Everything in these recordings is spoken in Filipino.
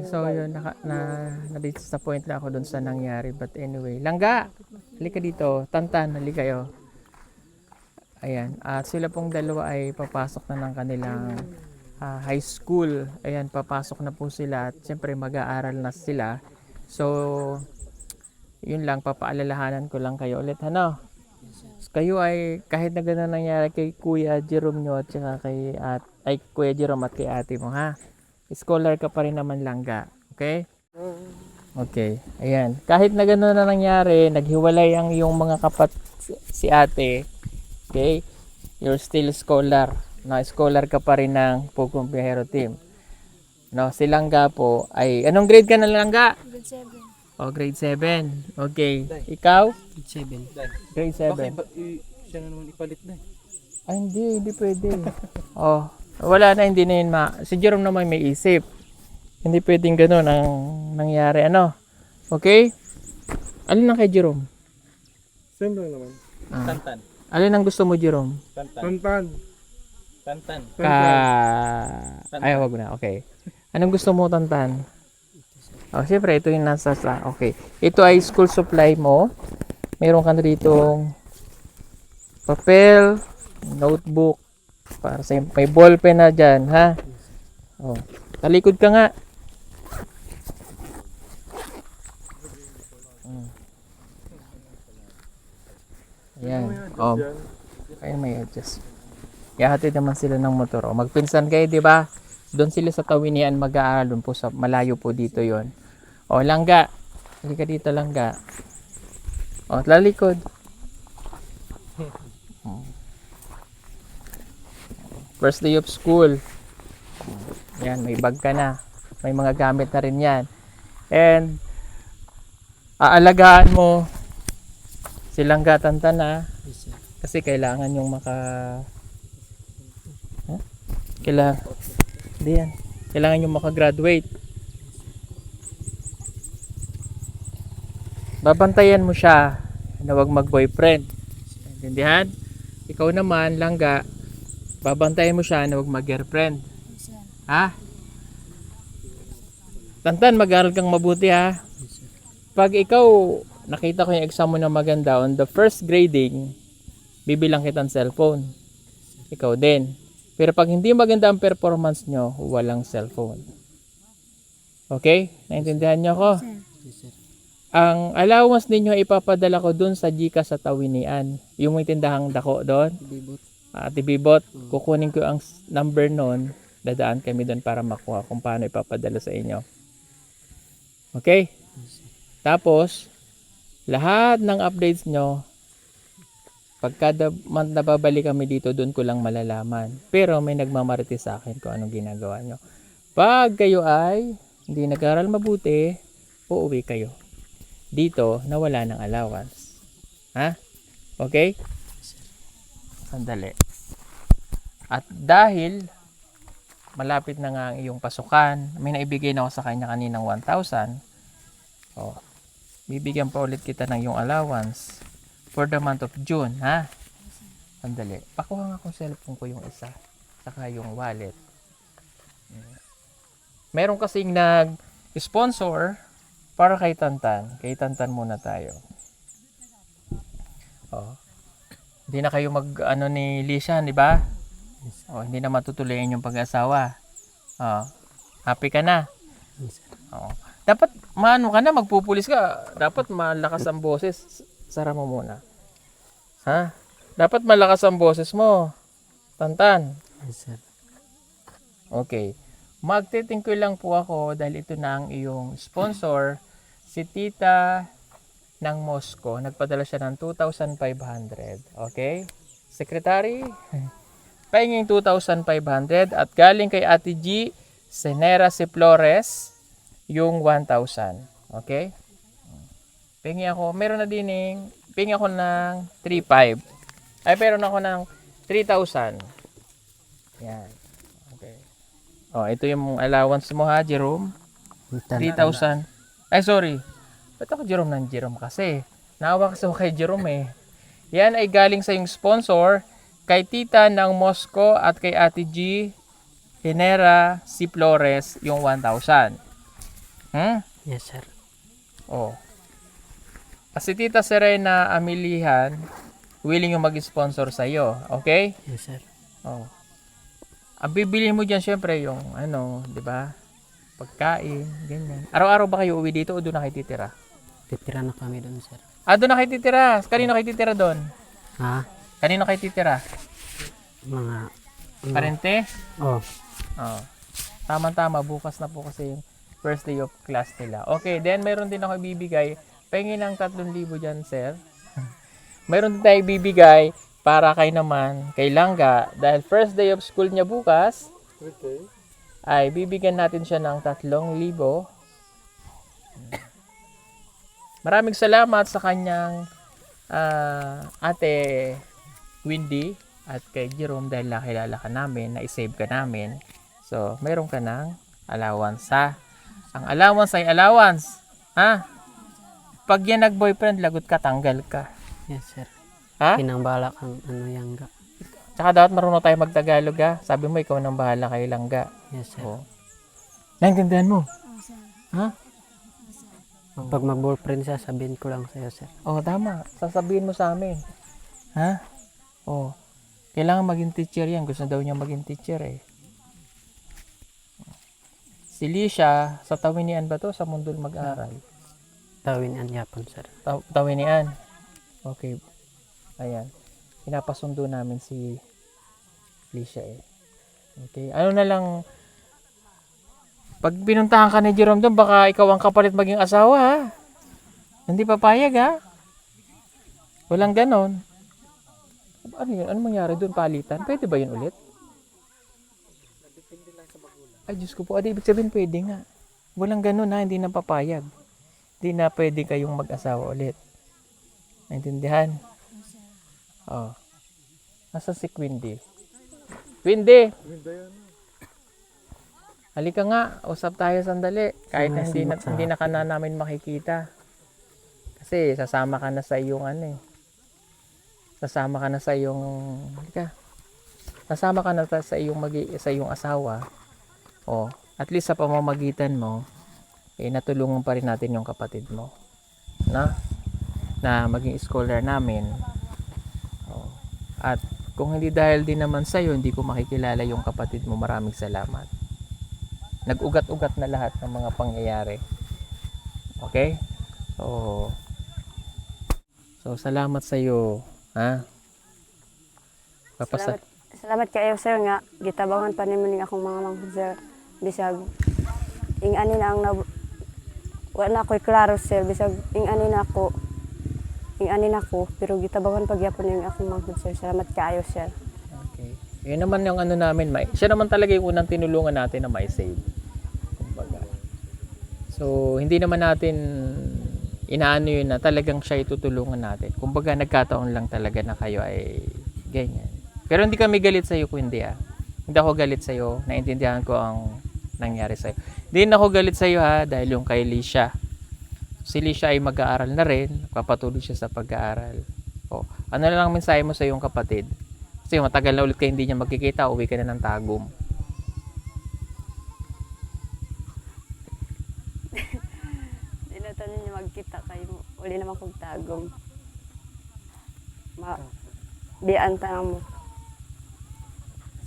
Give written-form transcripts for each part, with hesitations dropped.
So yun, na-reach sa point na ako dun sa nangyari. But anyway, Langga, halika dito. Tantan, halika kayo. Ayan, at sila pong dalawa ay papasok na ng kanilang high school. Ayan, papasok na po sila at syempre mag-aaral na sila. So, yun lang, papaalalahanan ko lang kayo ulit, ano? Kayo ay kahit na gano'n nangyari kay Kuya Jerome nyo at saka kay Kuya Jerome at kay ate mo, ha? Scholar ka pa rin naman, Langga. Okay? Okay. Ayan. Kahit na gano'n na nangyari, naghiwalay ang yung mga si ate. Okay? You're still scholar. No, scholar ka pa rin ng Pugong Biyahero Team. No, si Langga po ay anong grade ka na, Langga? Grade 7. Oh, grade 7. Okay. Ikaw? Grade 7. Grade 7. Siya na naman ipalit na. Ay, hindi pwede. Oh, wala na, hindi na yun si Jerome naman may isip. Hindi pwedeng gano'n ang nangyari, ano? Okay? Alin ang kay Jerome? Same lang naman. Tantan. Alin ang gusto mo, Jerome? Tantan. Tantan. Ay, wag na. Okay. Anong gusto mo, Tantan? Oh, siyempre, ito yung okay. Ito ay school supply mo. Meron ka na ditong papel, notebook, para sa may ballpen na dyan, ha? Oh, talikod ka nga. Ayan. Oh, ay may adjust. Ihahatid naman sila ng motor. O, magpinsan kayo, di ba? Doon sila sa Tawinian mag-aaral. Doon po sa malayo po dito yon. O, Langga. Halika dito, Langga. O, lalikod. First day of school. Yan, may bag ka na. May mga gamit na rin yan. And, aalagaan mo si Langga, Tantan, na. Kasi kailangan yung kailangan yung makagraduate. Babantayan mo siya na wag mag-boyfriend. Intindihan? Ikaw naman, Langga, babantayan mo siya na wag mag-girlfriend. Ha? Tantan, mag-aral kang mabuti, ha? Pag ikaw nakita ko yung exam mo na maganda on the first grading, bibilang kitang cellphone. Ikaw din. Pero pag hindi maganda ang performance nyo, walang cellphone. Okay? Naintindihan nyo ko? Ang allowance ninyo ipapadala ko dun sa Gcash sa Tawinian. Yung may tindahang dako doon. Tibibot. Kukunin ko ang number nun. Dadaan kami doon para makuha kung paano ipapadala sa inyo. Okay? Tapos, lahat ng updates nyo, pagka nababalik kami dito, doon ko lang malalaman. Pero may nagmamarites sa akin kung anong ginagawa nyo. Pag kayo ay hindi nag-aral mabuti, uuwi kayo. Dito, nawala ng allowance. Ha? Okay? Sandali. At dahil malapit na nga ang iyong pasukan, may naibigay na ako sa kanya kaninang 1,000. Oh, bibigyan pa ulit kita ng iyong allowance for the month of June, ha? Sandali. Pakuha nga akong cellphone ko yung isa. Saka yung wallet. Meron kasing nag-sponsor para kay Tantan. Kay Tantan muna tayo. Oh. Hindi na kayo ni Lisha, di ba? Oh, hindi na matutuloyan yung pag-asawa. Oh. Happy ka na? Oh. Dapat maano ka na, magpupulis ka. Dapat malakas ang boses. Sara mo muna. Ha? Dapat malakas ang boses mo. Tantan. Yes, sir. Okay. Magtitingkoy lang po ako dahil ito na ang iyong sponsor. Si Tita ng Moscow. Nagpadala siya ng 2,500. Okay? Secretary, pahinging 2,500 at galing kay Ate G, Senera si Flores, yung 1,000. Okay? Pingi ako, meron na pingi ako ng 3,500. Ay, meron ako ng 3,000. Yan. Okay. Oh, ito yung allowance mo, ha, Jerome? 3,000. Ay, sorry. Ba't ako Jerome ng Jerome kasi? Naawa kasi ako kay Jerome eh. Yan ay galing sa yung sponsor kay Tita ng Moscow at kay Ate G, Genera, si Flores, yung 1,000. Hmm? Yes, sir. Oh. Kasi Tita Serena Amilihan, willing yung mag-sponsor sa'yo. Okay? Yes, sir. Oh. Ang bibili mo dyan, syempre, yung ano, di ba? Pagkain, ganyan. Araw-araw ba kayo uwi dito o doon na kayo titira? Titira na kami doon, sir. Ah, doon na kayo titira. Kanino kayo titira doon? Ha? Kanino kayo titira? Mga... Parente? Oh, Oh. Tama-tama, bukas na po kasi yung first day of class nila. Okay, then meron din ako ibibigay. Pahingin ng 3,000 dyan, sir. Meron din tayo ibibigay para kay naman, kay Langga. Dahil first day of school niya bukas, Okay. ay bibigyan natin siya ng 3,000. Maraming salamat sa kanyang ate Windy at kay Jerome dahil nakilala ka namin, na-save ka namin. So, mayroon ka ng allowance ha. Ang allowance ay allowance. Ha? Pag yan nag-boyfriend, lagot ka, tanggal ka. yes, sir. Ha? Pinangbalak ang ano yang ga. Tsaka dapat marunong tayo magtagalog ha. Sabi mo, ikaw nang bahala kay Langga. Yes, sir. Oh. Naintindihan mo? Ha? Pag mag-boyfriend siya, sabihin ko lang sa'yo, sir. Oh, tama. Sasabihin mo sa amin. Ha? Oh. Kailangan maging teacher yan. Gusto daw niya maging teacher eh. Si Lisha, sa Tawinian ba to? Sa Mundol mag-aral? Tawin ang yapon, sir. Tawinian. Okay. Ayan. Pinapasundo namin si Lisha eh. Okay. Ano na lang, pag pinuntahan ka ni Jerome doon, baka ikaw ang kapalit maging asawa ha. Hindi papayag ha. Walang ganon. Ano yun? Ano mangyari doon? Palitan? Pwede ba yun ulit? Ay, Diyos ko po. Adi, ibig sabihin pwede nga. Walang ganon ha. Hindi na papayag. Hindi na pwede kayong mag-asawa ulit. Naintindihan? Oh. Nasa si Windy? Windy! Halika nga. Usap tayo sandali. Kahit hindi na ka na namin makikita. Kasi sasama ka na sa iyong ano eh. Sasama ka na sa iyong halika. Sasama ka na sa iyong asawa. Oh, at least sa pamamagitan mo, eh natulungan pa rin natin yung kapatid mo. Na maging scholar namin. Oh. At kung hindi dahil din naman sa iyo, hindi ko makikilala yung kapatid mo. Maraming salamat. Nag-ugat-ugat na lahat ng mga pangyayari. Okay? So salamat sa iyo, ha? Salamat kayo, sir, nga gitabangan pa nimo ning akong mga manghod, sir. Bisag ing ani na ang wala ko'y klaro, sir. Bisag ing ani na ako, pero gitabangan pagyapon ning akong manghod, sir. Salamat kayo, sir. Okay. Yun naman yung ano namin, siya naman talaga yung unang tinulungan natin na mai-save. Kumbaga. So, hindi naman natin inaano yun na talagang siya itutulungan natin. Kumbaga, nagkataon lang talaga na kayo ay ganyan. Pero hindi kami galit sa iyo kung hindi ah. Hindi ako galit sa iyo. Naintindihan ko ang nangyari sa iyo. Hindi ako galit sa iyo ha dahil yung kay Lisha. Si Lisha ay mag-aaral na rin. Papatuloy siya sa pag-aaral. O, ano na lang mensahe mo sa iyong kapatid? Kasi matagal na ulit kayo hindi niya magkikita. Uwi ka na ng Tagum. Di na tayo niyo magkita kayo. Uli naman kong Tagum. Diyan tanang mo.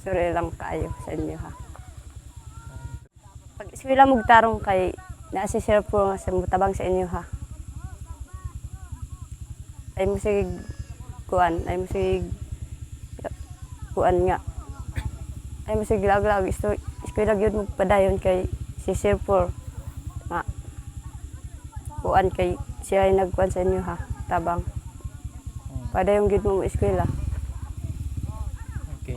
Sure lang kayo sa inyo, ha. Pag eskwela mo tarong kay si Sir po nga sa mutabang sa inyo, ha. Ay mo sig kuan nga. Ay mo sig laglag eskwela gyud mo padayon kay si Sir po nga kuan kay siya ay nagkuan sa inyo, ha. Tabang. Padayon gyud mo eskwela. Okay.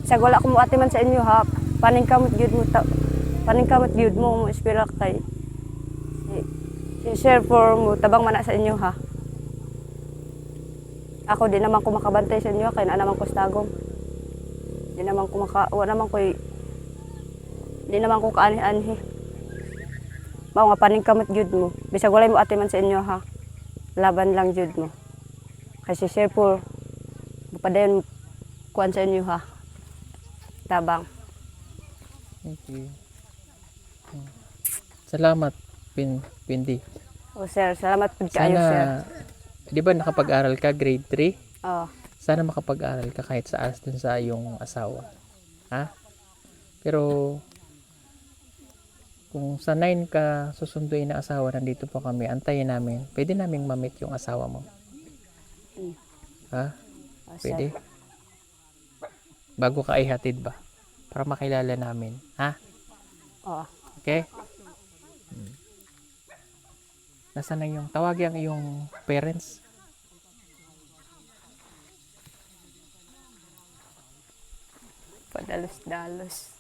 Sa wala ko mo ate man sa inyo, ha. Paningkamot gyud mo eskwela kay si Sir for mo tabang man na sa inyo, ha. Ako di naman ko makabantay sa inyo kay naa naman ko sa Tagum. Di naman ko kaani-anhi. Mao nga paningkamot gyud mo. Bisag walay mo ate man sa inyo, ha. Laban lang gyud mo. Kay si Sir for padayon kuan sa inyo, ha. Tabang. Thank you. Salamat, Pindi. O sir, salamat po kayo sir. Sana, di ba nakapag-aral ka, grade 3? Oh, Sana makapag-aral ka kahit sa dun sa iyong asawa. Ha? Pero, kung sa 9 ka susunduin na asawa, nandito po kami, antayin namin. Pwede naming mamit yung asawa mo. Ha? o, sir. Pwede? Bago ka ihatid ba? Para makilala namin. Ha? Oh, Okay? Nasaan na yung tawagin ang iyong parents? padalos-dalos.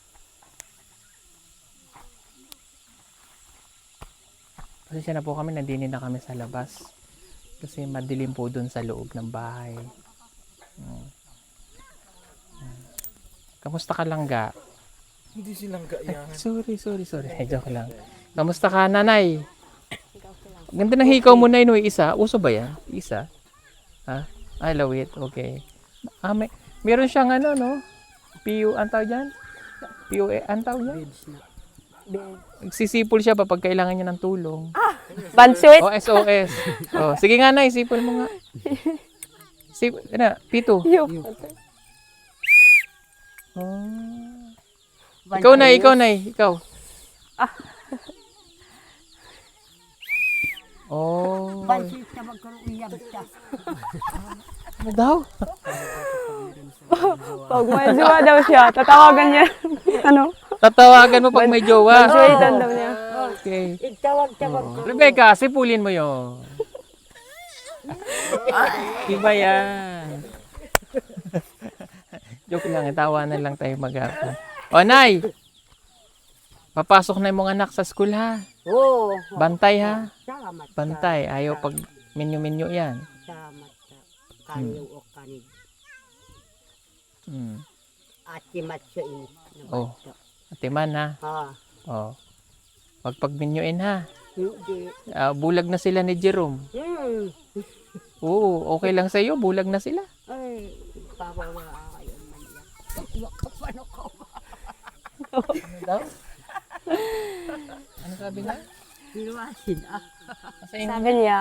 Pasensya na po kami, nandini na kami sa labas. Kasi madilim po dun sa loob ng bahay. Kamusta ka lang ga? Hindi silang gaya. Sorry. Joke lang. Kamusta ka, nanay? Ganda ng hikaw mo na isa. Uso ba yan? Isa? Ha? I love it. Okay. Meron siyang ano, no? PU, ang tawag dyan? PUA, ang tawag dyan? Nagsisipol siya pa pag kailangan niya ng tulong. Bansuit! O, SOS. O, sige nga na, isipol mo nga. Pito. Yup. Oh. Ikaw na. Oh. Ano daw? Pag may jowa daw siya, tatawagan niya. Ano? Tatawagan mo pag may jowa. Bansuitan daw niya. Okay. Rebecca, sipulin mo yun. Iba yan. Joke lang, tawanan lang tayo mag-apon. O, Nay! Papasok na yung mga anak sa school, ha? Oo. Bantay, ha? Salamat. Bantay. Ayaw pag minyo-minyo yan. Salamat sa kanyo o kanig. Hmm. Ati matsuin. Oh. Atiman, ha? Ha. Oh. Wag pag minyuin, ha? Hindi. Bulag na sila ni Jerome. Oo, okay lang sa iyo. Bulag na sila. Ay, pabawala kayo man yan. Wakapano ko. Ano daw? Ano sabi niya? Luwasin ah. Sabi niya,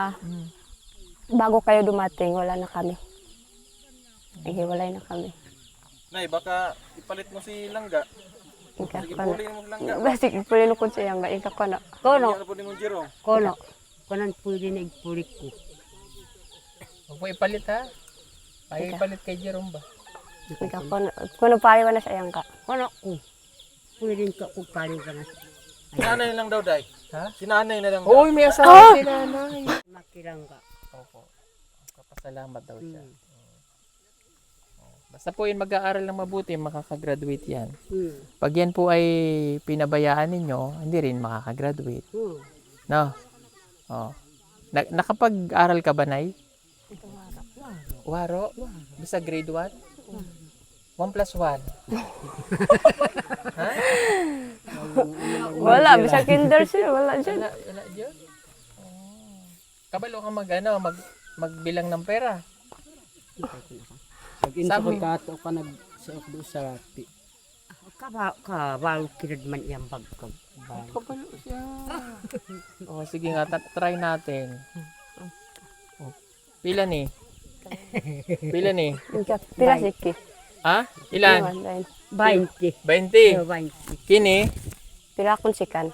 bago kayo dumating, wala na kami. Naghiwalay na kami. Nay, baka ipalit mo si Langga. Ika Sige, ko na. pulin mo si Langga. Basta pulin ko siya nga, ika ko na. Kono. Ano pulin mo Jerome? Kono. Konan pwede na igpulik ko. Huwag mo ipalit, ha? Ayaw ipalit kay Jerome ba? Ika ko na. Kuno pari na siya yang ka. Kono ko. Pwede ka kung paling ka na. Sinanay lang daw, Day. Ha? Sinanay na lang daw. Uy, may asawa si nanay. Makilang ka. Opo. Kapasalamat daw siya. Basta po yun mag-aaral ng mabuti, makakagraduate yan. Pag yan po ay pinabayaan ninyo, hindi rin makakagraduate. No? Oh. Nakapag-aral ka ba, Nay? Waro? Bisa grade 1? 1 plus 1? Ha? Wala, bisa kinder siya, wala dyan. Wala dyan? Oh. Kabalo ka magbilang ng pera. Pag-insa ka ka nag-suok doon sa rapi. Kabalo kinad man iyang bagkag. Kabalo siya. Oh, sige nga, try natin. Oh. Pila ni? Ika, pila siki. Ha? Ilan? 20. 20. 20. Kini? Pila akong sikan.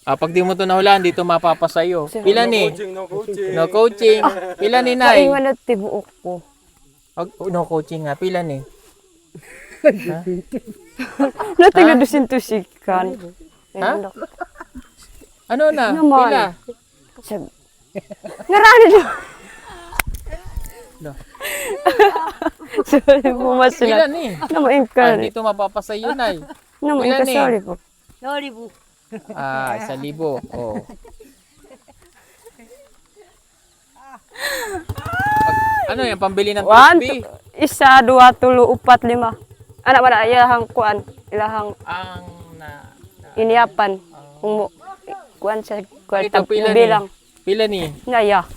Pag di mo to nahulaan, dito mapapasayo. Pila ni? No coaching. No coaching. Pila ni, Nay? Kaingan na tibuok ko. No coaching nga. Pila ni? Natingnan doon to sikan. Ha? Ano na? Naman. Pila? Ngarani doon. No. Sorry po, Pila masulat. ni? Namain ka. Dito mapapasayo, Nay. Namain ka, Ilan eh? sorry po. Sorry po. 1,000. Oh. Ano yan? Pambili ng 1, toothpick? 1, 2, 3, 4, 5. Anak ba na, ilahang kuan, ilahang Ang iniyapan. Kung mo, kuan sa kwarta, Ito, pila ni? bilang. Pila ni? Naya.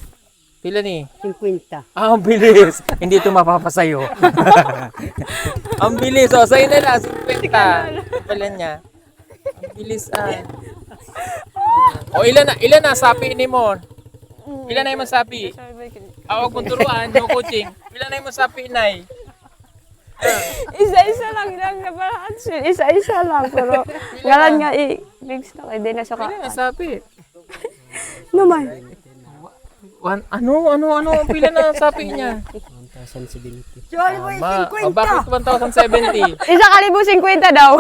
Pila ni? 50. Ang bilis. Hindi ito mapapasayo. Ang bilis. O, sa'yo na lang. 50. Pala niya. Ang Bilis O ilan na sapi ni mo? Ilan na yung sapi? Awag mong turuan, no coaching. Ilan na yung sapi, Nay? Isa-isa lang nabalaan sir. Isa-isa lang. Pero ngalan nga i-mix na kayo. Di na siya ka. Ilan na sapi? Naman. Ano, pila na sapi niya? 1,070. O bakit 1,070? Isa kalibo 50 daw.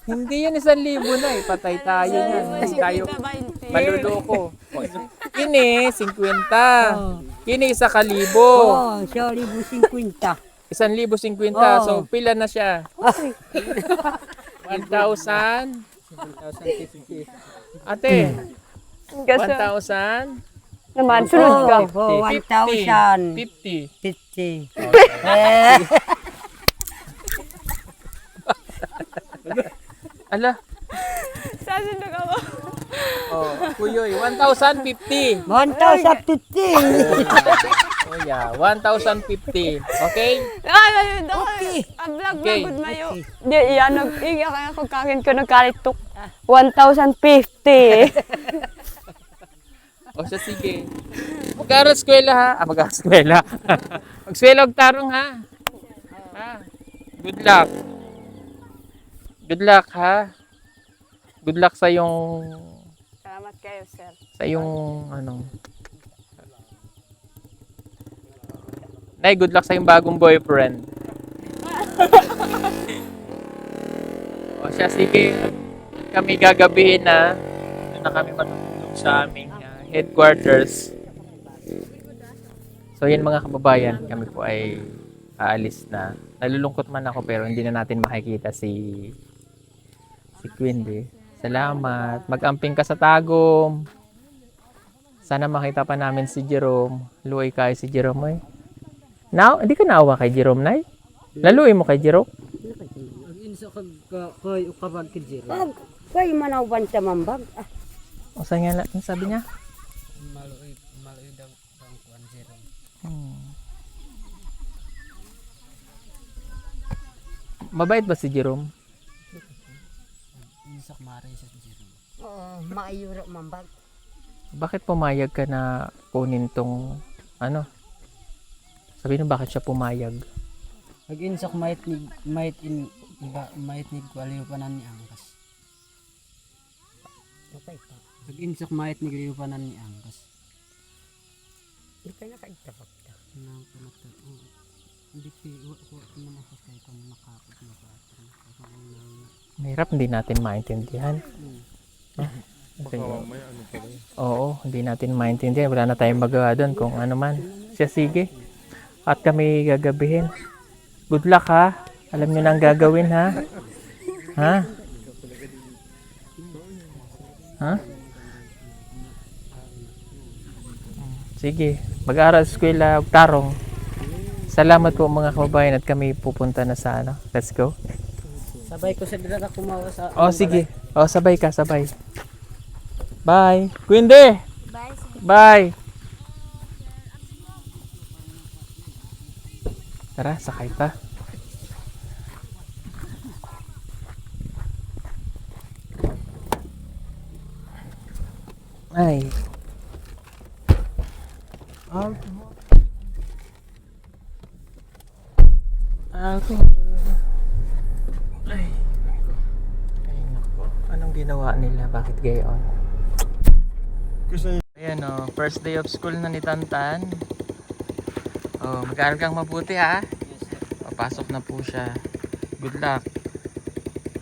Hindi yan 1,000 na eh. Patay tayo yan. Hindi tayo maluloko. Kini, 50. Kini, 1,000. Oh, sorry, 50. 1,050. So, pila na siya? 1,000. 1,050. Ate, Kasi 1,000. naman, sunod ka. Oh, 1,000. 50. 50. Ala. Sasundo ka mo. Kuyoy, 1,050. 1,050. Oh yeah, 1,050. Okay? Ayun daw. Ang vlog Okay. na good mayo. Di iyan nag-iga kaya ko kakin ko nagkalitok. 1,050. O siya, sige. Mag-aaral eskwela ha. Mag-aaral eskwela. Mag-eskwela og tarong ha. Good luck. Good luck ha. Good luck sa yung Salamat kayo, sir. Nay, good luck sa yung bagong boyfriend. O siya, sige. Kami gagabihin na. Doon na kami matutulog sa aming headquarters. So yan mga kababayan, kami po ay aalis na. Nalulungkot man ako pero hindi na natin makikita si Quindy. Salamat. Mag-amping ka sa Tagum. Sana makita pa namin si Jerome. Luoy kayo si Jerome eh. Now, hindi ka naawa kay Jerome, Nay? Laluoy mo kay Jerome? Insa kay ukabag kay Jiro. Kay manawan sa mambag. O saan nga ang sabi niya? Maluoy daw ang kuan Jiro. Mabait ba si Jerome? Insa mare sa Jiro. Oo, maayura mambag. Bakit pumayag ka na kunin tong Sabi nyo bakit siya pumayag? Pag insa might ni kwaliw pa nan ni angkas. Okay pa. Pag insa might ni kwaliw pa nan ni angkas. Di ka na kaitapag ta. Nang panata. Hindi ko naman kay kung nakapit na pa. Mahirap, hindi natin maintindihan. Kasi, oo, hindi natin maintindihan. Wala na tayong magawa doon kung ano man. Siya, sige. At kami gagabihin. Good luck ha. Alam nyo na ang gagawin ha. Ha? Ha? Sige. Mag-aaral sa eskwela, tarong. Salamat po mga kababayan at kami pupunta na sa Let's go. Sabay ko sa dira kumawa sa. Oh, sige. Oh, sabay ka, sabay. Bye. Quindy! Bye. Tara, sakay ta. Ay. Ako. Ay. Ay, nako. Anong ginawa nila? Bakit gayon? Ayan o, first day of school na ni Tantan. Oh, mag-aaral kang mabuti ha. Papasok na po siya. Good luck.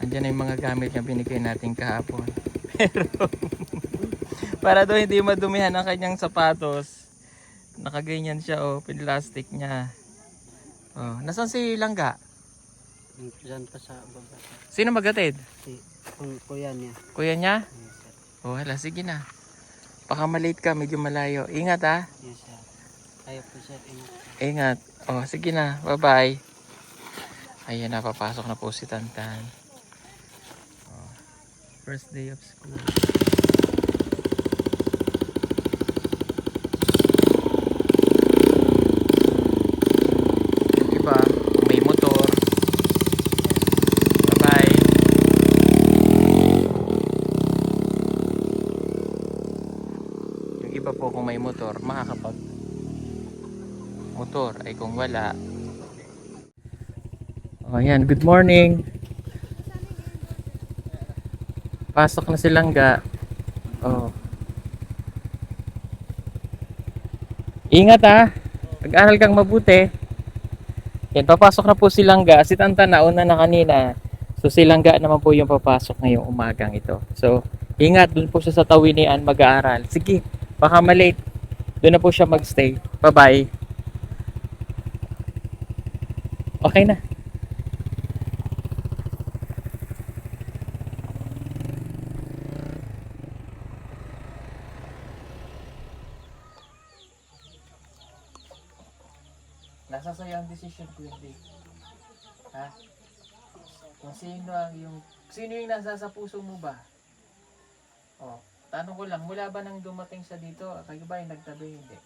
Andiyan na yung mga gamit na binigay natin kahapon. Pero, para daw hindi madumihan ang kanyang sapatos, nakaganyan siya oh, plastic niya. Oh, nasaan si Langga? Diyan pa sa baba. Sino magatid? Si kuya niya. Kuya niya? Yes, sir. Oh, hala, sige na. Baka malate ka, medyo malayo. Ingat ha. Yes, sir. Ayaw po sir. Ingat. Oh, sige na. Bye-bye. Ayan na, papasok na po si Tantan. Oh, first day of school. Yung iba, may motor. pa po kung may motor, makakapag motor. Ay kung wala. O yan, good morning. Pasok na si Langga. Oh. Ingat ha. Mag-aral kang mabuti. Yan, papasok na po si Langga. Si Tanta nauna na kanina. So si Langga naman po yung papasok ngayong umagang ito. So, ingat, dun po siya sa Tawinian mag-aaral. Sige, baka malate. Doon na po siya magstay. Bye-bye. Okay na. Nasa sa'yo ang decision ko, hindi. Ha? Kung sino yung nasa sa puso mo ba? Oh, tanong ko lang, mula ba nang dumating sa dito, kayo ba yung nagtabi, hindi?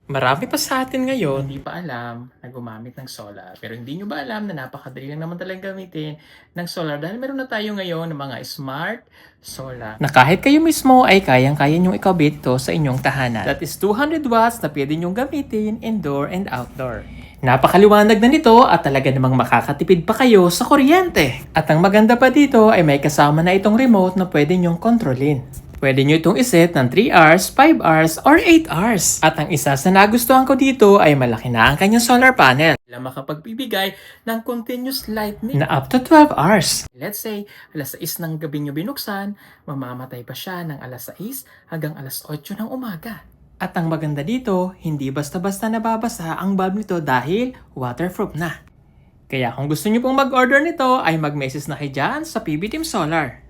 Marami pa sa atin ngayon, hindi pa alam na gumamit ng solar. Pero hindi nyo ba alam na napakadali lang naman talagang gamitin ng solar dahil meron na tayo ngayon ng mga smart solar. Na kahit kayo mismo ay kayang-kaya nyong ikabit ito sa inyong tahanan. That is 200 watts na pwede nyong gamitin indoor and outdoor. Napakaliwanag na nito at talaga namang makakatipid pa kayo sa kuryente. At ang maganda pa dito ay may kasama na itong remote na pwede nyong kontrolin. Pwede nyo itong iset ng 3 hours, 5 hours, or 8 hours. At ang isa sa nagustuhan ko dito ay malaki na ang kanyang solar panel. Na makapagbibigay ng continuous lightning na up to 12 hours. Let's say, alas 6 ng gabi nyo binuksan, mamamatay pa siya ng alas 6 hanggang alas 8 ng umaga. At ang maganda dito, hindi basta-basta nababasa ang bulb nito dahil waterproof na. Kaya kung gusto nyo pong mag-order nito, ay mag-message na kayo dyan sa PB Team Solar.